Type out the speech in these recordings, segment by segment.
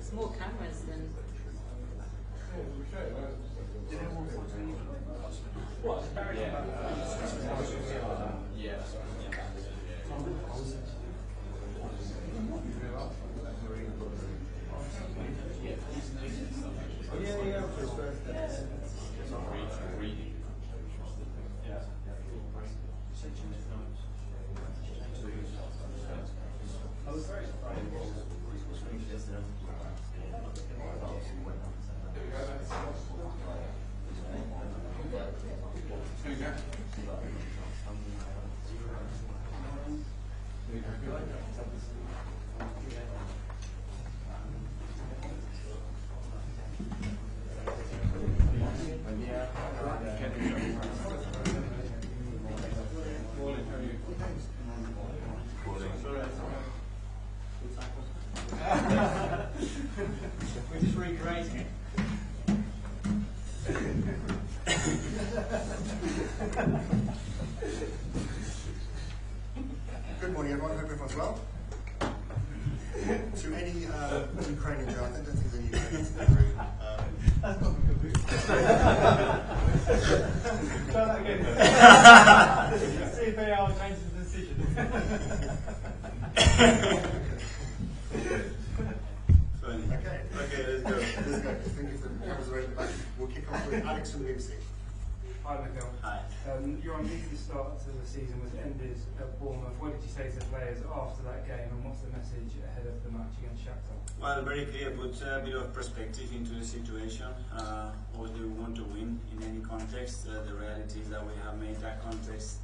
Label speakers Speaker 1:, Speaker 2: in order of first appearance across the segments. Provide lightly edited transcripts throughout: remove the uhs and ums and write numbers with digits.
Speaker 1: It's more cameras than.
Speaker 2: We're just recreating it.
Speaker 3: Good morning, everyone. Hope everyone's well. To any Ukrainian girls, I don't think there's any Ukrainians in the room.
Speaker 2: That's not a good move. Try that again. See if they are changing the decision.
Speaker 3: Okay, let's go. Think if the cameras are in the back, we'll kick off with Alex from the BBC.
Speaker 4: Hi, Mikel.
Speaker 3: Hi.
Speaker 4: Your unbeaten start to the season was ended at Bournemouth. What did you say to the players after that game, and what's the message ahead of the match against Shakhtar?
Speaker 5: Well, very clear, put a bit of perspective into the situation. Obviously, we want to win in any context. The reality is that we have made that context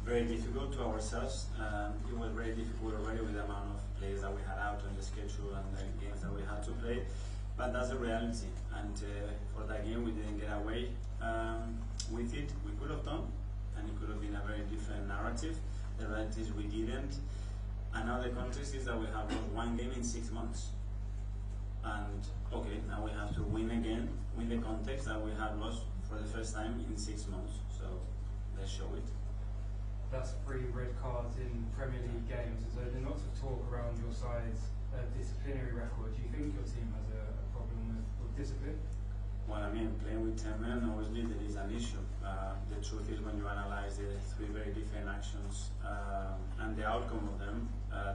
Speaker 5: very difficult to ourselves. It was very difficult already with the amount of players that we had out on the schedule and the games that we had to play. But that's the reality, and for that game we didn't get away with it. We could have done, and it could have been a very different narrative. The reality is we didn't, and now the context is that we have lost one game in 6 months. And okay, now we have to win again, win the context that we had lost for the first time in 6 months. So let's show it.
Speaker 4: That's 3 red cards in Premier League games. There's been lots of talk around your side's disciplinary record. Do you think your team has a problem with discipline?
Speaker 5: Well, I mean, playing with 10 men, obviously there is an issue. The truth is, when you analyze the 3 very different actions and the outcome of them,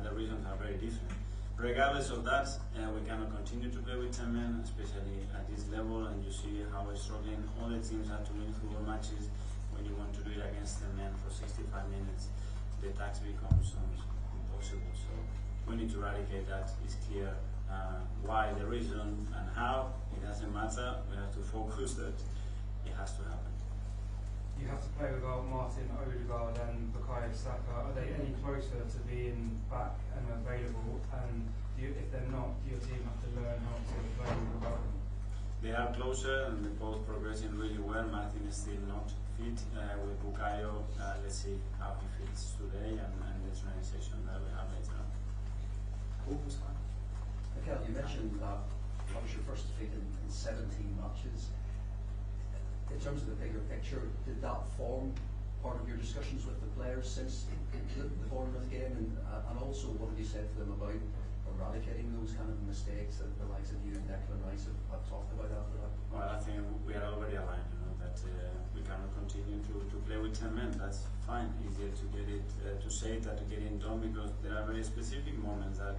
Speaker 5: the reasons are very different. Regardless of that, we cannot continue to play with 10 men, especially at this level, and you see how we're struggling. All the teams have to win football matches. When you want to do it against 10 men for 65 minutes, the task becomes impossible. So we need to eradicate that. It's clear why, the reason, and how. It doesn't matter. We have to focus that it has to happen.
Speaker 4: You have to play without Martin Odegaard and Bukayo Saka. Are they any closer to being back and available? And if they're not, do your team have to learn how to play without them?
Speaker 5: They are closer, and they're both progressing really well. Martin is still not fit. With Bukayo, let's see how he fits today and the training session that we have later on.
Speaker 6: Mikel, you mentioned that that was your first defeat in 17 matches. In terms of the bigger picture, did that form part of your discussions with the players since the Bournemouth game, and also what have you said to them about eradicating those kind of mistakes that the likes of you and Declan Rice have talked about after that?
Speaker 5: Well, I think we are already aligned, that we cannot continue to play with 10 men. That's fine, easier to get it, to say that, to get it done, because there are very specific moments that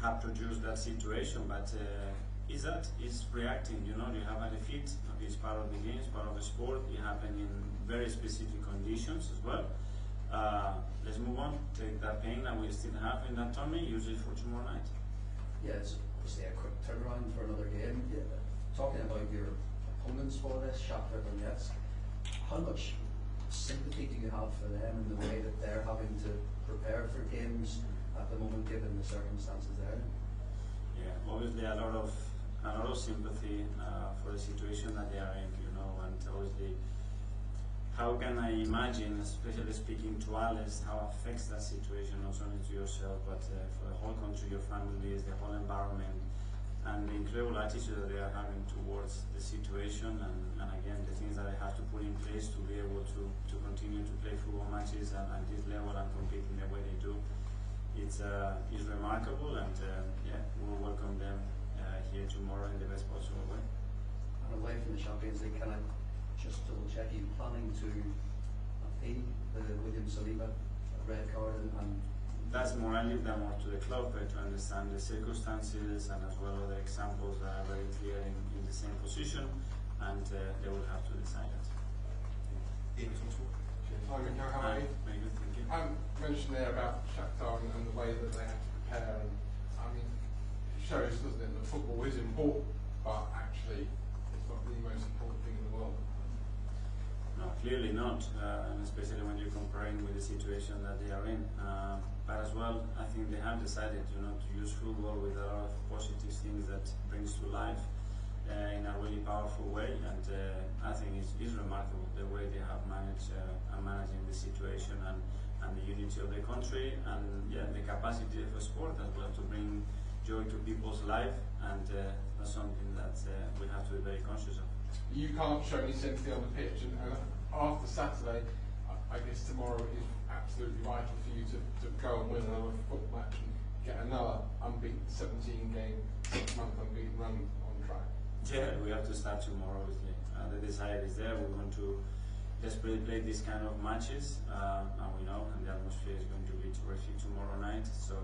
Speaker 5: have produced that situation, but it's reacting, you have a defeat, it's part of the game, it's part of the sport, it happened in very specific conditions as well. Let's move on, take that pain that we still have in that tournament, use it for tomorrow night.
Speaker 6: Yeah, it's obviously a quick turnaround for another game. Talking about your opponents for this, Shakhtar Donetsk, how much sympathy do you have for them in the way that they're having to prepare for games at the moment, given the circumstances there?
Speaker 5: Yeah, obviously a lot of sympathy for the situation that they are in, and obviously, how can I imagine, especially speaking to Alex, how affects that situation not only to yourself, but for the whole country, your families, the whole environment, and the incredible attitude that they are having towards the situation, and again, the things that they have to put in place to be able to continue to play football matches at this level and compete in the way they do. It's remarkable, and we'll welcome them here tomorrow in the best possible way.
Speaker 6: And away from the Champions League, can I just double check, are you planning to appeal the William Saliba red card? And
Speaker 5: that's more, I leave that more to the club to understand the circumstances, and as well other examples that are very clear in the same position, and they will have to decide it.
Speaker 7: Hi Mikel, how are you?
Speaker 5: Very good, thank you.
Speaker 7: Mentioned there about Shakhtar and the way that they have to prepare, and I mean, it shows, doesn't it, that football is important, but actually it's not the most important thing in the world.
Speaker 5: No, clearly not, and especially when you're comparing with the situation that they are in. But as well, I think they have decided, to use football with a lot of positive things that brings to life in a really powerful way, and I think it's remarkable the way they have managed managing the situation and the unity of the country, and the capacity of a sport as well to bring joy to people's life, and that's something that we have to be very conscious of.
Speaker 7: You can't show any sympathy on the pitch, and after Saturday, I guess tomorrow is absolutely vital for you to go and win another football match and get another unbeaten 17-game, 6-month unbeaten run on track.
Speaker 5: Yeah, we have to start tomorrow, obviously. The desire is there. We want to desperately play these kind of matches, and we know, and the atmosphere is going to be terrific tomorrow night, so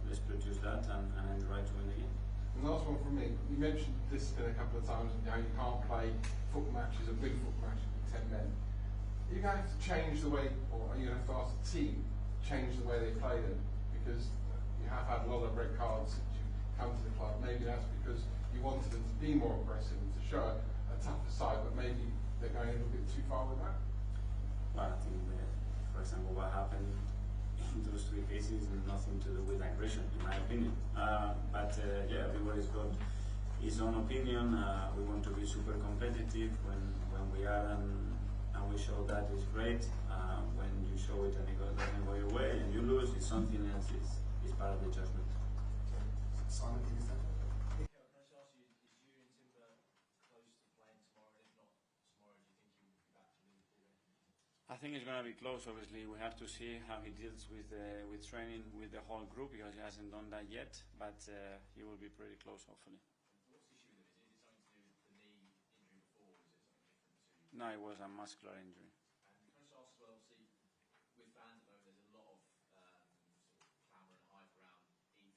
Speaker 5: let's produce that and try to win the game.
Speaker 7: And last one from me, you mentioned discipline a couple of times, and how you can't play football matches and big football matches with 10 men. Are you going to have to change the way, or are you going to have to ask the team to change the way they play them? Because you have had a lot of red cards since you come to the club. Maybe that's because you wanted them to be more aggressive and to show a tougher side, but maybe they're going a little bit too far with that?
Speaker 5: Well, I think, for example, what happened in those three cases has nothing to do with aggression, in my opinion. But everybody's got his own opinion. We want to be super competitive when we are, and we show that is great. When you show it and it doesn't go your way and you lose, it's something else. It's part of the judgment.
Speaker 3: Simon, can you say?
Speaker 8: Can I just ask you, is you and Timber close to playing tomorrow? And if not tomorrow, do you think you will be back to Liverpool then?
Speaker 5: I think it's going to be close. Obviously, we have to see how he deals with training with the whole group, because he hasn't done that yet. But he will be pretty close, hopefully.
Speaker 8: What's the issue with him? Is it something to do with the knee injury before, or is it something different to?
Speaker 5: No, it was a muscular injury.
Speaker 8: And can I just ask as well, obviously, with fans at the moment, there's a lot of sort of clamour and hype around Ethan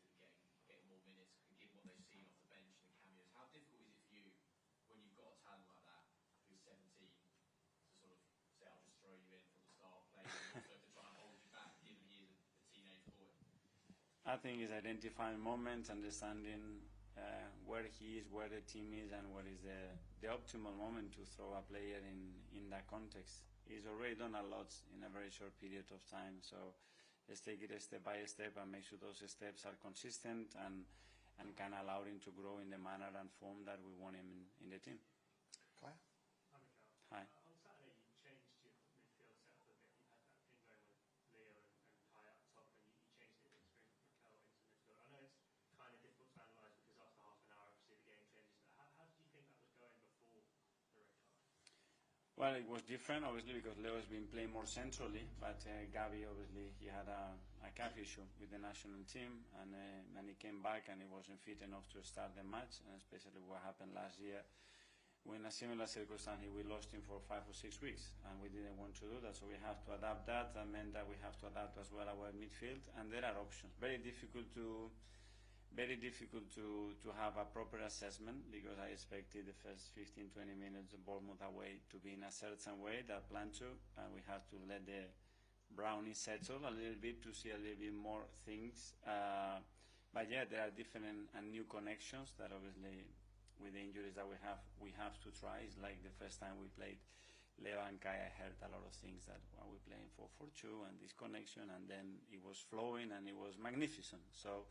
Speaker 8: getting more minutes, given what they've seen off the bench and the cameos. How difficult is it for you when you've got a talent like that who's 17 to sort of say, I'll just throw you in from the start playing, and also to try and hold you back, given he is a teenage boy?
Speaker 5: I think it's identifying moments, understanding where he is, where the team is, and what is the optimal moment to throw a player in that context. He's already done a lot in a very short period of time, so let's take it step by step and make sure those steps are consistent and can allow him to grow in the manner and form that we want him in the team.
Speaker 3: Claire?
Speaker 2: Hi, Mikel.
Speaker 5: Hi.
Speaker 2: On Saturday, you changed your midfield setup a bit. You had that thing going with Leo and Kai up top, and you changed it with Mikel into midfield. I know it's kind of difficult to analyse because after half an hour, obviously, the game changes. But how did you think that was going before the red card?
Speaker 5: Well, Well, it was different, obviously, because Leo has been playing more centrally, but Gavi, obviously, he had a calf issue with the national team, and he came back and he wasn't fit enough to start the match, and especially what happened last year. When a similar circumstance, we lost him for 5 or 6 weeks, and we didn't want to do that, so we have to adapt that. That meant that we have to adapt as well our midfield, and there are options. Very difficult to have a proper assessment, because I expected the first 15-20 minutes of Bournemouth away to be in a certain way that planned to, and we have to let the brownie settle a little bit to see a little bit more things. But yeah, there are different and new connections that obviously, with the injuries that we have to try. It's like the first time we played Leo and Kai, I heard a lot of things that we're playing 4-4-2 and this connection, and then it was flowing and it was magnificent. So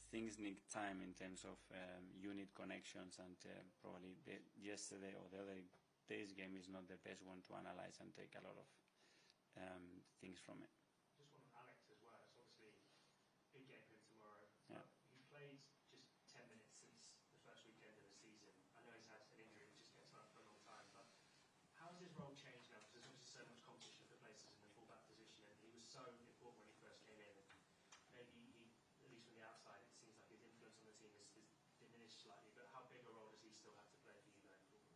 Speaker 5: things need time in terms of unit connections, and probably yesterday or the other day's game is not the best one to analyze and take a lot of things from it.
Speaker 2: Just one on Alex as well. It's obviously a big game for him tomorrow.
Speaker 5: Yeah.
Speaker 2: He played just 10 minutes since the first weekend of the season. I know he's had an injury which just gets up for a long time, but how has his role changed now? Because there's obviously so much competition for places in the fullback position, and he was so important when he first came in. And maybe he, at least from the outside, it seems like his influence on the team is diminished slightly. But how big a role does he still have to play for you going forward?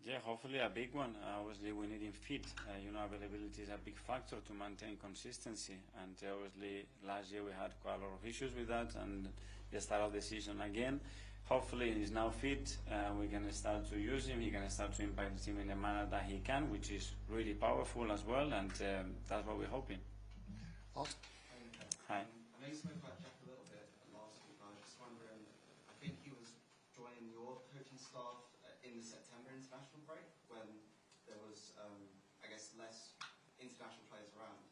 Speaker 5: Yeah, hopefully a big one. Obviously, we need him fit. Availability is a big factor to maintain consistency. And obviously, last year we had quite a lot of issues with that. And the start of the season again. Hopefully, he's now fit. We can start to use him. He can start to impact the team in the manner that he can, which is really powerful as well. And that's what we're hoping.
Speaker 9: Awesome.
Speaker 5: Hi.
Speaker 10: I know you spoke about Jack a little bit last week. I was just wondering, I think he was joining your coaching staff in the September international break when there was, I guess, less international players around.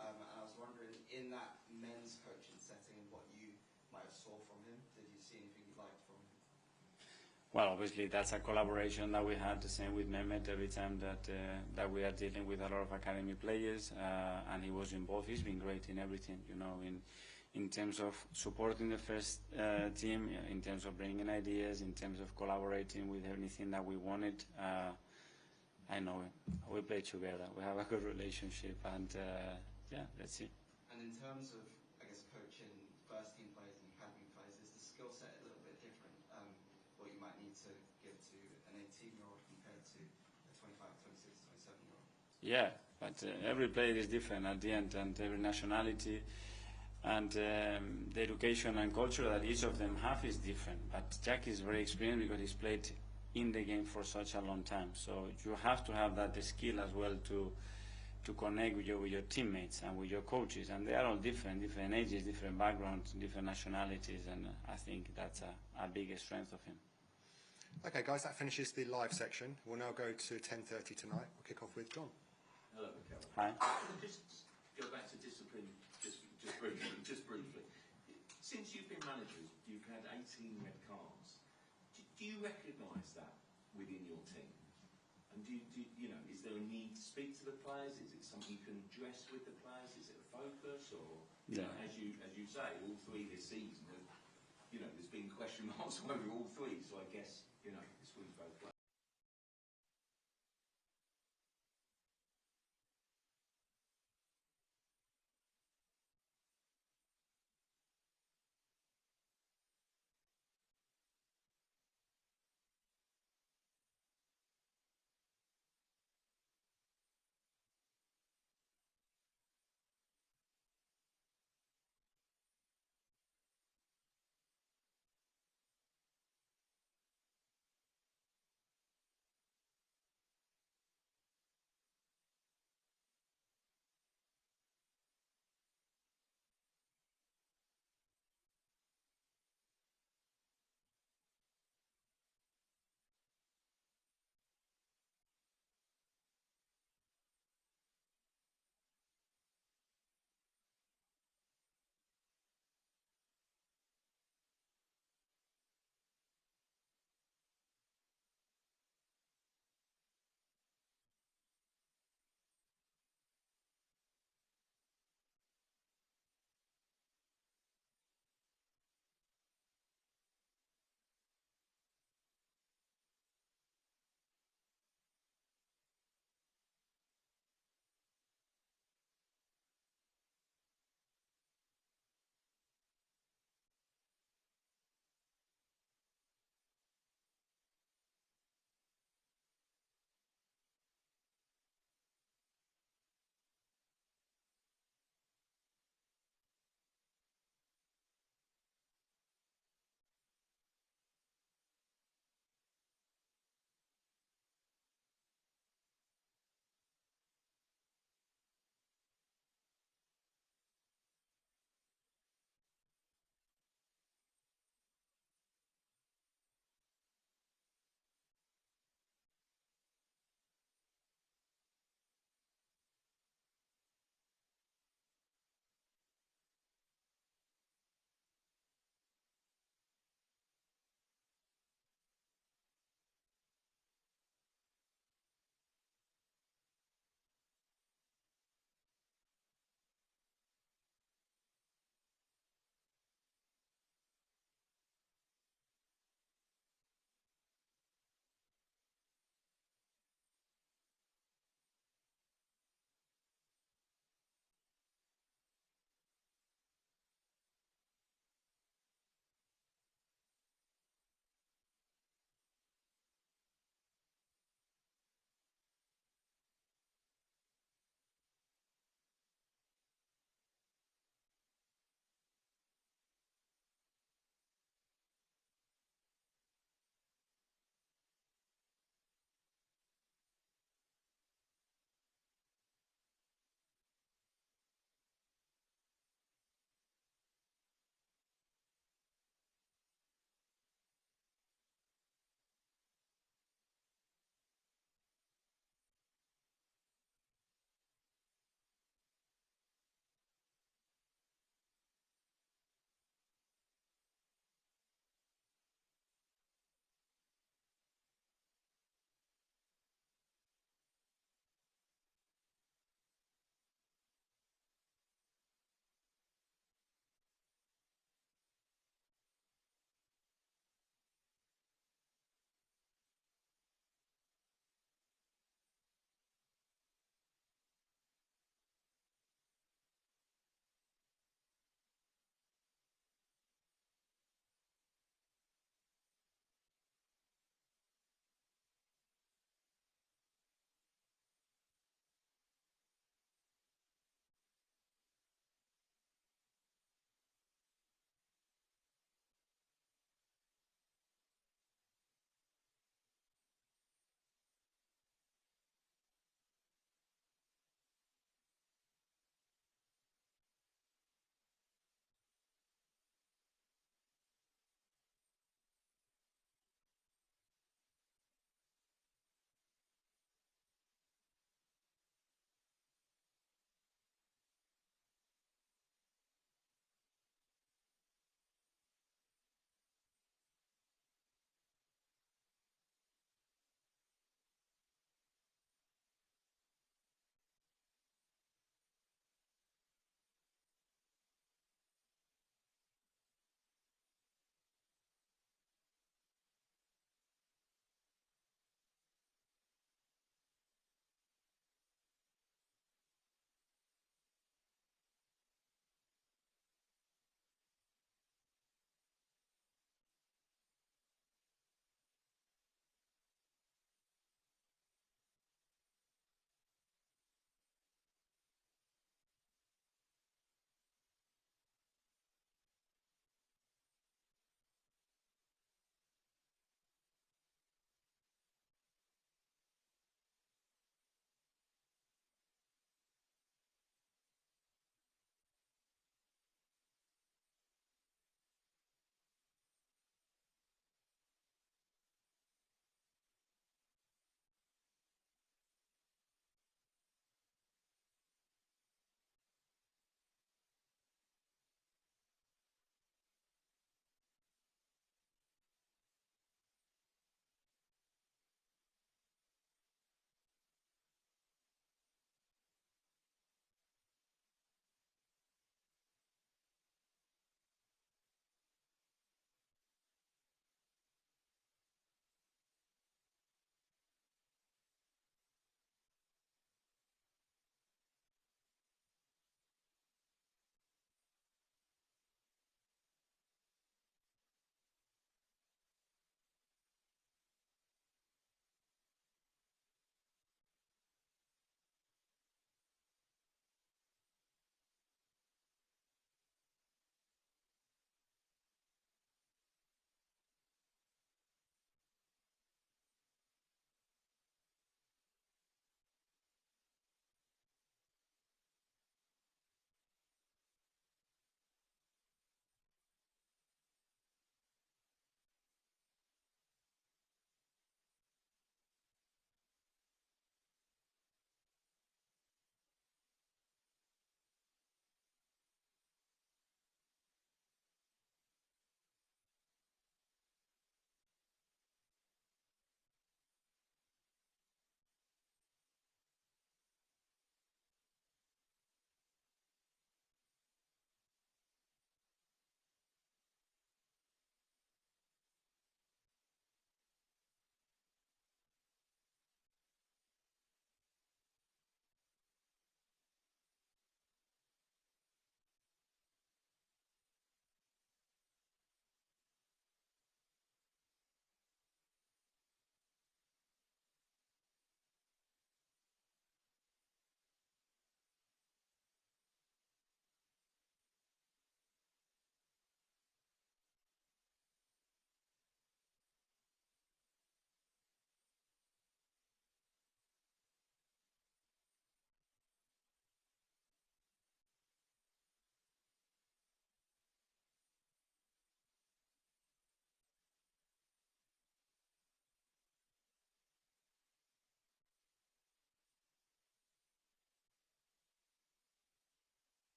Speaker 10: And I was wondering, in that men's coaching setting, what you might have saw from him. Did you see anything you liked from him?
Speaker 5: Well, obviously that's a collaboration that we had, the same with Mehmet, every time that we are dealing with a lot of academy players, and he was involved. He's been great in everything, in terms of supporting the first team, in terms of bringing ideas, in terms of collaborating with anything that we wanted. I know him. We play together. We have a good relationship, and yeah, let's see.
Speaker 10: And in terms of, I guess, coaching first team players and academy players, is the skill set a little bit different? What you might need to give to an 18-year-old compared to a 25, 26, 27-year-old?
Speaker 5: Yeah, but every player is different at the end, and every nationality and the education and culture that each of them have is different. But Jack is very experienced because he's played in the game for such a long time. So you have to have that skill as well to connect with your teammates and with your coaches. And they are all different ages, different backgrounds, different nationalities, and I think that's a big strength of him.
Speaker 9: Okay, guys, that finishes the live section. We'll now go to 10:30 tonight. We'll kick off with John.
Speaker 8: Hello, Mikel.
Speaker 5: Hi.
Speaker 8: Just go back to discipline, just briefly. Since you've been managers, you've had 18 red cards. Do you recognise that within your team? And is there a need to speak to the players? Is it something you can address with the players? Is it a focus, or as you say, all three this season, there's been question marks over all three. So I guess this wins both ways.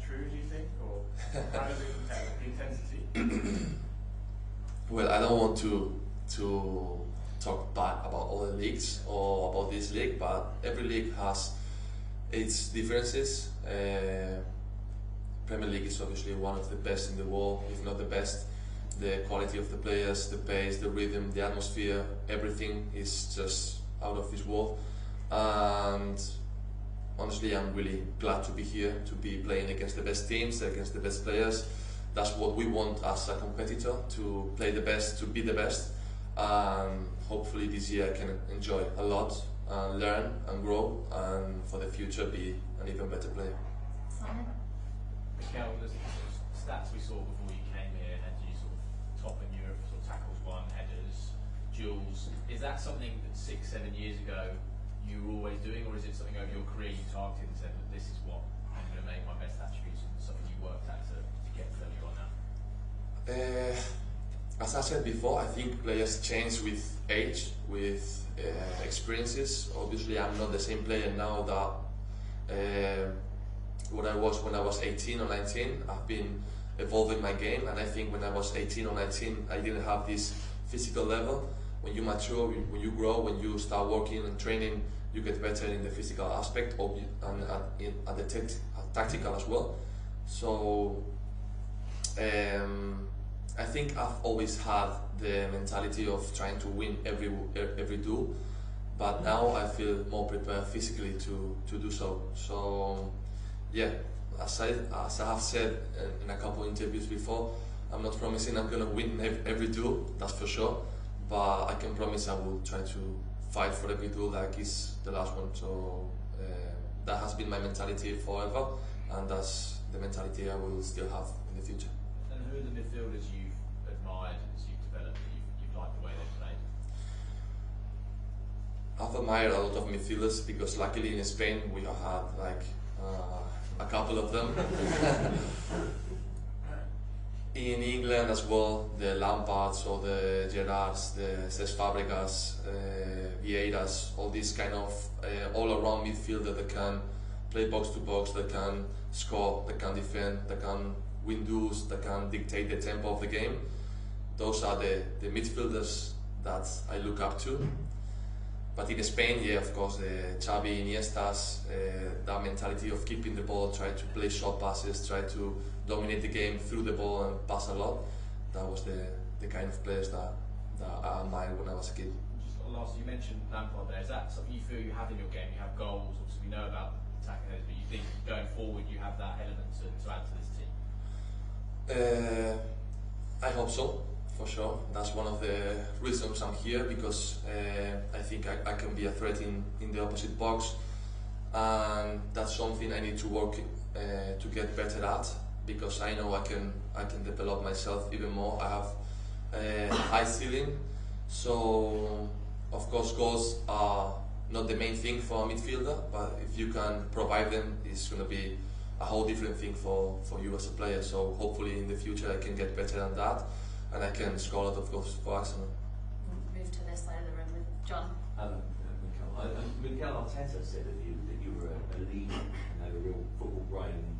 Speaker 2: true, do you think, or how does it compare with the intensity?
Speaker 11: Well, I don't want to talk bad about other leagues or about this league, but every league has its differences. Premier League is obviously one of the best in the world, if not the best. The quality of the players, the pace, the rhythm, the atmosphere, everything is just out of this world. And honestly, I'm really glad to be here, to be playing against the best teams, against the best players. That's what we want as a competitor, to play the best, to be the best. And hopefully this year I can enjoy a lot, and learn and grow, and for the future be an even better player.
Speaker 8: Mikel, there's stats we saw before you came here, had you sort of top in Europe, sort of tackles won, headers, duels. Is that something that 6-7 years ago you were always doing, or is it something over your career you targeted and said that this is what I'm going to make my best attributes, and something you worked at to get where you are now?
Speaker 11: As I said before, I think players change with age, with experiences. Obviously, I'm not the same player now that what I was when I was 18 or 19. I've been evolving my game, and I think when I was 18 or 19, I didn't have this physical level. When you mature, when you grow, when you start working and training, you get better in the physical aspect and at the tactical as well. So I think I've always had the mentality of trying to win every duel, but now I feel more prepared physically to do so. So yeah, as I have said in a couple of interviews before, I'm not promising I'm going to win every duel, that's for sure, but I can promise I will try to fight for every duel like it's the last one. So that has been my mentality forever, and that's the mentality I will still have in the future.
Speaker 8: And who are the midfielders you've admired as you've developed, that you've liked the way they've played?
Speaker 11: I've admired a lot of midfielders because luckily in Spain we have had like a couple of them. In England as well, the Lampards or the Gerrards, the Cesc Fabregas, Vieiras, all these kind of all-around midfielder that can play box to box, that can score, that can defend, that can win duels, that can dictate the tempo of the game. Those are the midfielders that I look up to. But in Spain, yeah, of course, the Xavi, Iniestas, that mentality of keeping the ball, try to play short passes, try to dominate the game through the ball and pass a lot. That was the kind of players that I admired when I was a kid.
Speaker 8: Just last, you mentioned Lampard there. Is that something you feel you have in your game? You have goals, obviously we know about attacking those, but you think going forward you have that element to add to this team?
Speaker 11: I hope so. For sure, that's one of the reasons I'm here, because I think I can be a threat in the opposite box, and that's something I need to work to get better at, because I know I can develop myself even more. I have a high ceiling, so of course goals are not the main thing for a midfielder, but if you can provide them, it's going to be a whole different thing for you as a player. So hopefully in the future I can get better than that, and I can score a lot of goals for Arsenal.
Speaker 1: Move to this side of the room with John.
Speaker 12: Mikel Arteta said of you that you were a leader and had a real football brain.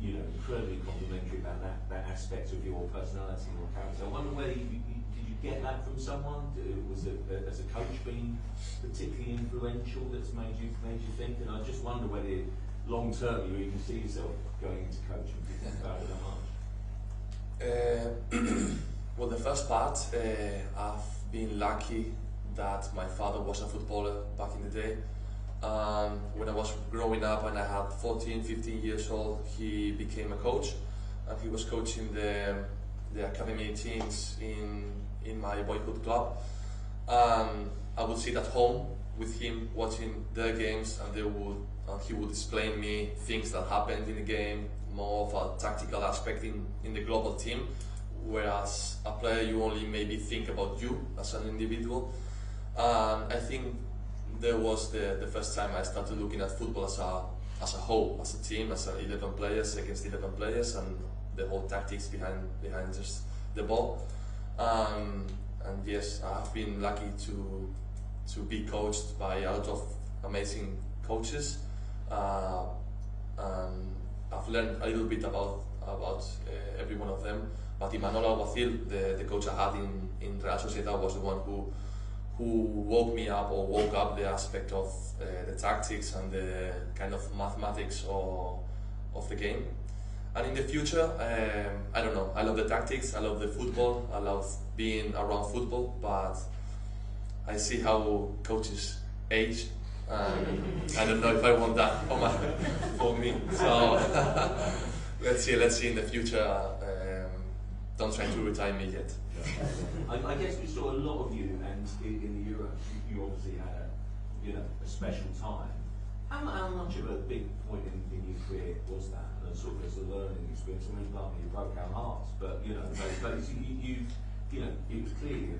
Speaker 12: You know, incredibly complimentary about that aspect of your personality and your character. I wonder whether did you get that from someone? Was it as a coach being particularly influential that's made you think? And I just wonder whether long term you even see yourself going into coaching. Do you think about it that much?
Speaker 11: Well, the first part, I've been lucky that my father was a footballer back in the day. When I was growing up and I had 14, 15 years old, he became a coach, and he was coaching the academy teams in my boyhood club. I would sit at home with him watching their games, and he would explain me things that happened in the game, more of a tactical aspect in the global team, whereas a player you only maybe think about you as an individual. I think there was the first time I started looking at football as a whole, as a team, as 11 players against 11 players, and the whole tactics behind just the ball. And yes, I've been lucky to be coached by a lot of amazing coaches. I've learned a little bit about every one of them. But Imanol Alguacil, the coach I had in Real Sociedad, was the one who woke me up, or woke up the aspect of the tactics and the kind of mathematics of the game. And in the future, I don't know, I love the tactics, I love the football, I love being around football, but I see how coaches age, and I don't know if I want that for me. So let's see in the future. Don't try to retire me yet.
Speaker 12: I guess we saw a lot of you, and in the Euros, you obviously had a special time. How much of a big point in your career was that? And sort of as a learning experience. I mean, you broke our hearts, but you it was clearly a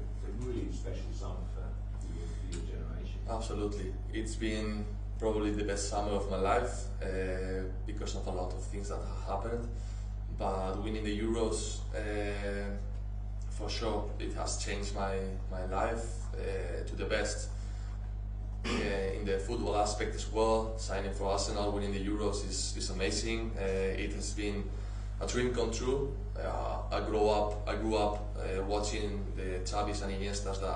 Speaker 12: really special summer for your generation.
Speaker 11: Absolutely, it's been probably the best summer of my life because of a lot of things that have happened. But winning the Euros, for sure, it has changed my life to the best. In the football aspect as well, signing for Arsenal, winning the Euros is amazing. It has been a dream come true. I grew up watching the Xavis and Iniestas that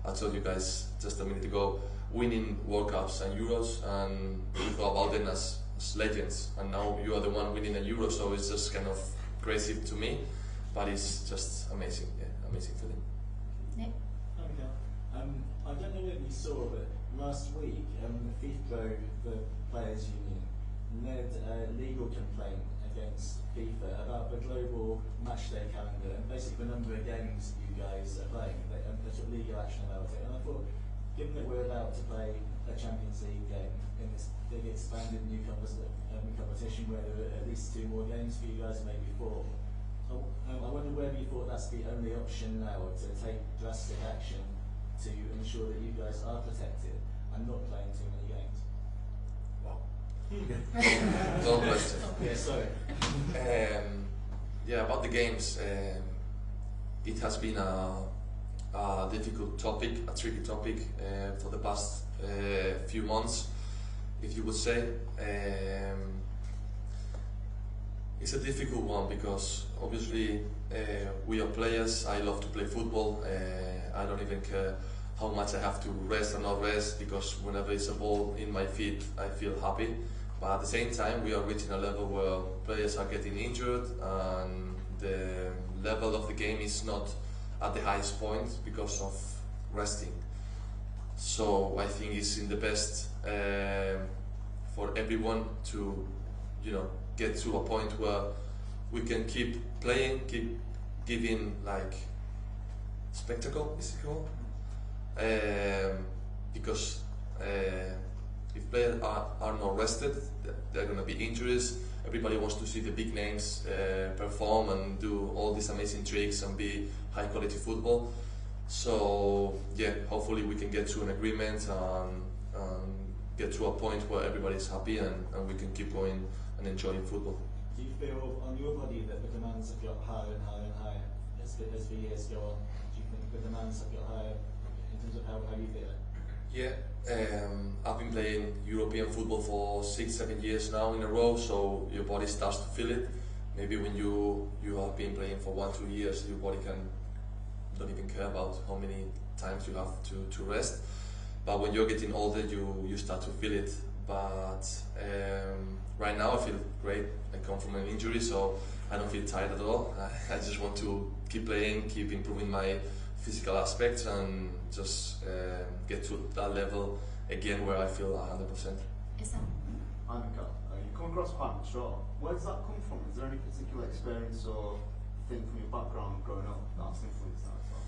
Speaker 11: I told you guys just a minute ago, winning World Cups and Euros, and we thought about them as legends. And now you are the one winning a Euro, so it's just kind of crazy to me, but it's just amazing. Yeah, amazing feeling.
Speaker 1: Nick?
Speaker 13: Hi, Mikel. I don't know whether you saw, but last week, FIFA, the Players Union, led a legal complaint against FIFA about the global matchday calendar and basically the number of games you guys are playing. They took legal action about it. And I thought, given that we're about to play a Champions League game in this big expanded new competition where there are at least 2 more games for you guys, maybe 4, I wonder whether you thought that's the only option now, to take drastic action to ensure that you guys are protected and not playing too many games.
Speaker 11: Wow. Long question.
Speaker 13: Yeah, sorry.
Speaker 11: Yeah, about the games, it has been a difficult topic, a tricky topic for the past few months, if you would say. It's a difficult one because obviously we are players. I love to play football. I don't even care how much I have to rest or not rest, because whenever it's a ball in my feet, I feel happy. But at the same time, we are reaching a level where players are getting injured and the level of the game is not at the highest point because of resting. So I think it's in the best for everyone to, get to a point where we can keep playing, keep giving like spectacle, is it called? Because if players are not rested, there are going to be injuries. Everybody wants to see the big names perform and do all these amazing tricks and be high quality football. So yeah, hopefully we can get to an agreement and get to a point where everybody's happy and we can keep going and enjoying football.
Speaker 13: Do you feel on your body that the demands have got higher and higher and higher as the years go on? Do you think the demands have got higher in terms of how you feel it?
Speaker 11: Yeah, I've been playing European football for 6-7 years now in a row, so your body starts to feel it. Maybe when you have been playing for 1-2 years, your body don't even care about how many times you have to rest. But when you're getting older, you start to feel it. But right now I feel great. I come from an injury, so I don't feel tired at all. I just want to keep playing, keep improving my physical aspects and just get to that level again where I feel 100%.
Speaker 1: Is that?
Speaker 3: Hi, Mikel. You come across quite mature. Where does that come from? Is there any particular experience or thing from your background growing up that's influenced that as well?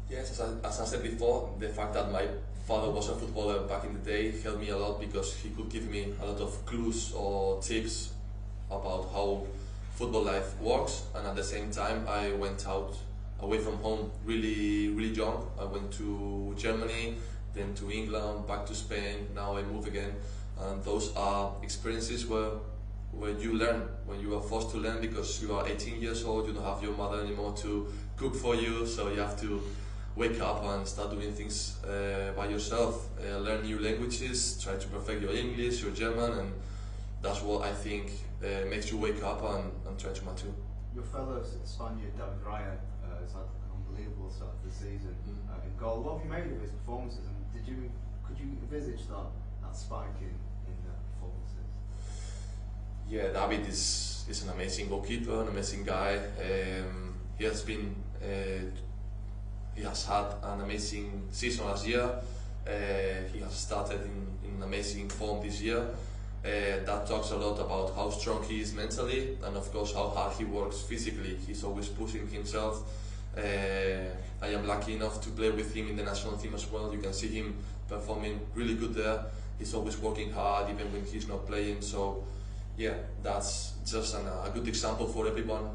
Speaker 11: Yes, as I said before, the fact that my father was a footballer back in the day helped me a lot because he could give me a lot of clues or tips about how football life works, and at the same time I went out away from home really young. I went to Germany, then to England, back to Spain, now I move again, and those are experiences where you learn, when you are forced to learn because you are 18 years old, you don't have your mother anymore to cook for you, so you have to wake up and start doing things by yourself, learn new languages, try to perfect your English, your German, and that's what I think makes you wake up and try to mature.
Speaker 3: Your fellow Spaniard David Raya has had an unbelievable start to the season in goal. What have you made of his performances, and could you envisage that spike in the performances?
Speaker 11: Yeah, David is an amazing goalkeeper, an amazing guy. He has had an amazing season last year. He has started in amazing form this year. That talks a lot about how strong he is mentally, and of course how hard he works physically. He's always pushing himself. I am lucky enough to play with him in the national team as well. You can see him performing really good there. He's always working hard even when he's not playing. So yeah, that's just a good example for everyone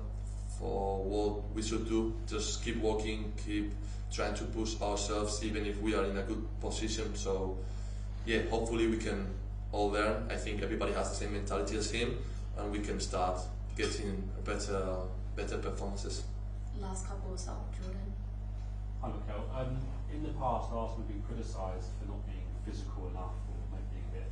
Speaker 11: for what we should do. Just keep working, keep trying to push ourselves even if we are in a good position. So yeah, hopefully we can all learn. I think everybody has the same mentality as him, and we can start getting better performances.
Speaker 1: Last couple was up, Jordan.
Speaker 14: Hi Mikel. In the past, Arsenal have been criticised for not being physical enough or maybe being a bit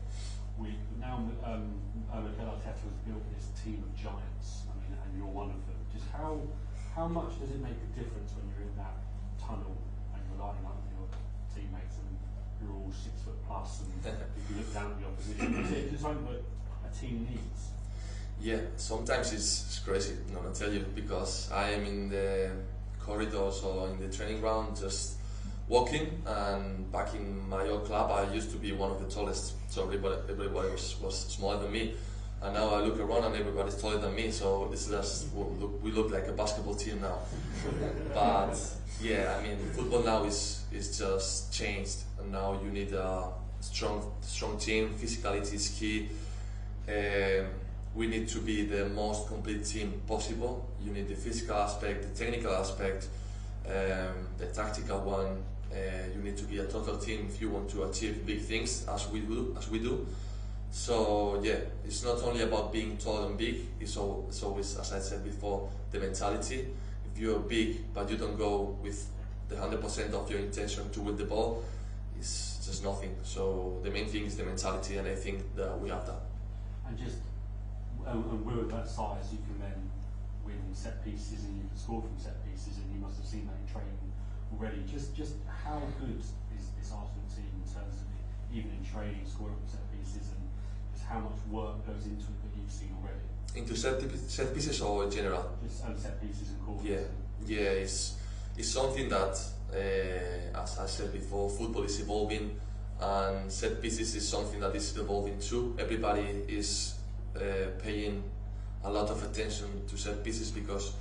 Speaker 14: weak. But now Mikel Arteta has built this team of giants. I mean, and you're one of them. Just how much does it make a difference when you're in that tunnel and you're lining up with your teammates and you're all 6 foot plus and if you look down at the opposition? Is it something that a team needs?
Speaker 11: Yeah, sometimes it's crazy, I tell you, because I am in the corridors or in the training ground just walking, and back in my old club I used to be one of the tallest, so everybody was smaller than me, and now I look around and everybody's taller than me, so it's just, we look like a basketball team now. But yeah, I mean, football now is just changed, and now you need a strong team. Physicality is key. We need to be the most complete team possible. You need the physical aspect, the technical aspect, the tactical one. You need to be a total team if you want to achieve big things, as we do. So yeah, it's not only about being tall and big. It's always, as I said before, the mentality. If you're big but you don't go with the 100% of your intention to win the ball, it's just nothing. So the main thing is the mentality, and I think that we have that.
Speaker 14: And we're at that size, you can then win set pieces and you can score from set pieces, and you must have seen that in training already. Just how good is this Arsenal team in terms of even in training, scoring from set pieces, and just how much work goes into it that you've seen already?
Speaker 11: Into set pieces or in general?
Speaker 14: Just set pieces and corners.
Speaker 11: Yeah, it's something that, as I said before, football is evolving, and set pieces is something that is evolving too. Everybody is paying a lot of attention to set pieces because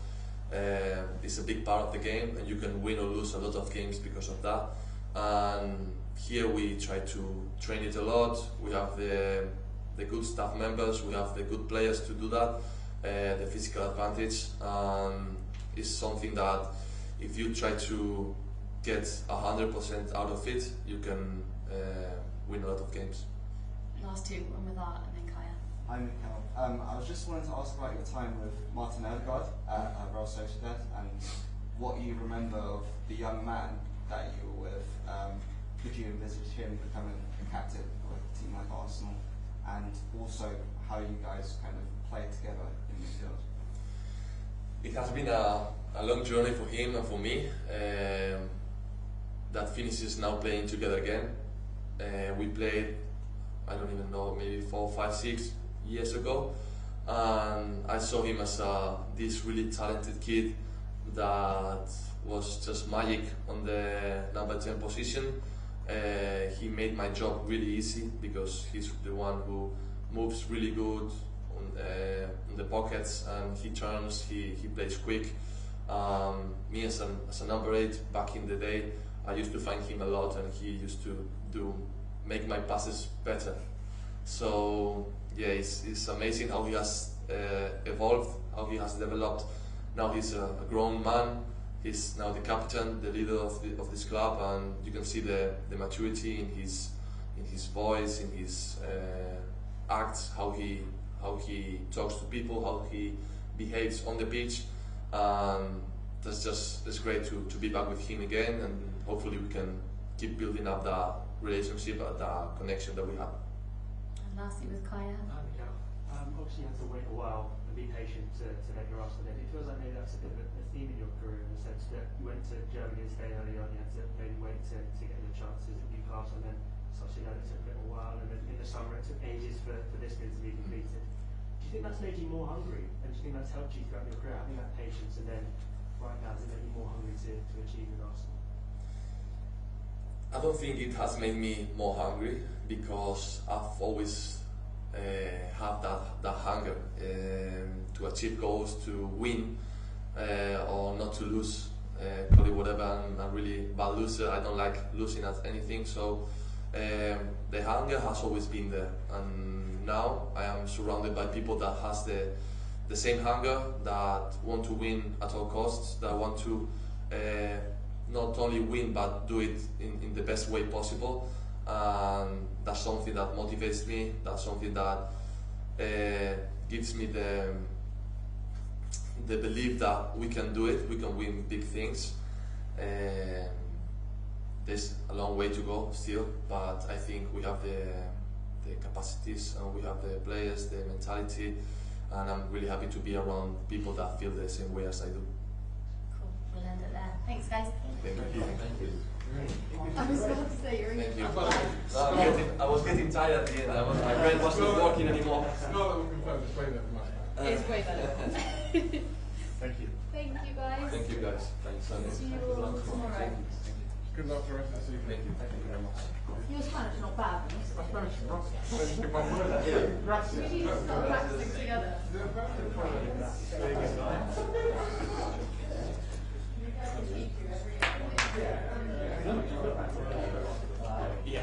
Speaker 11: it's a big part of the game, and you can win or lose a lot of games because of that. And here we try to train it a lot. We have the good staff members, we have the good players to do that, the physical advantage, is something that if you try to get 100% out of it, you can win a lot of games.
Speaker 1: Last two, and with that, and then Kaya.
Speaker 10: Hi Mikel. I was just wanting to ask about your time with Martin Odegaard at Real Sociedad, and what you remember of the young man that you were with. Could you envisage him becoming a captain of a team like Arsenal, and also how you guys kind of played together in midfield?
Speaker 11: It has been a long journey for him and for me. That finishes now playing together again. We played, I don't even know, maybe 4, 5, 6 years ago, and I saw him as this really talented kid that was just magic on the number 10 position. He made my job really easy because he's the one who moves really good on the pockets, and he turns, he plays quick. Me as a number 8 back in the day, I used to find him a lot, and he used to make my passes better. So yeah, it's amazing how he has evolved, how he has developed. Now he's a grown man. He's now the captain, the leader of this club, and you can see the maturity in his voice, in his acts, how he talks to people, how he behaves on the pitch. That's great to be back with him again, and hopefully we can keep building up that relationship, that connection that we have.
Speaker 1: And lastly with Kaya.
Speaker 2: Obviously, you have to wait a while and be patient to let your Arsenal in. It feels like maybe that's a bit of a theme in your career, in the sense that you went to Germany and stayed early on, you had to maybe wait to get your chances at Newcastle, and then Sociedad, it took a little while, and then in the summer it took ages for this bid to be completed. Do you think that's made you more hungry, and do you think that's helped you throughout your career, having that patience, and then right now, has it made you more hungry to achieve with Arsenal?
Speaker 11: I don't think it has made me more hungry, because I've always have that hunger to achieve goals, to win or not to lose. Call it whatever. I'm a really bad loser. I don't like losing at anything. So the hunger has always been there, and now I am surrounded by people that has the same hunger, that want to win at all costs, that want to not only win but do it in the best way possible. And that's something that motivates me, that's something that gives me the belief that we can do it, we can win big things. There's a long way to go still, but I think we have the capacities, and we have the players, the mentality, and I'm really happy to be around people that feel the same way as I do.
Speaker 15: Cool, we'll end it there. Thanks guys.
Speaker 11: Thank you. Thank you.
Speaker 15: I was about to say, you're in your
Speaker 11: I was getting tired at the end. My brain was not working anymore.
Speaker 7: No, that will confirm. It's way better than mine.
Speaker 15: It's way better.
Speaker 11: Thank you.
Speaker 15: Thank you guys.
Speaker 11: Thank you guys. Thanks so much.
Speaker 15: See you all tomorrow.
Speaker 7: Good luck for the rest of the season.
Speaker 11: Thank you. Thank you very much.
Speaker 15: Your Spanish not bad.
Speaker 7: Gracias.
Speaker 15: We need to start practicing together.
Speaker 7: Yeah,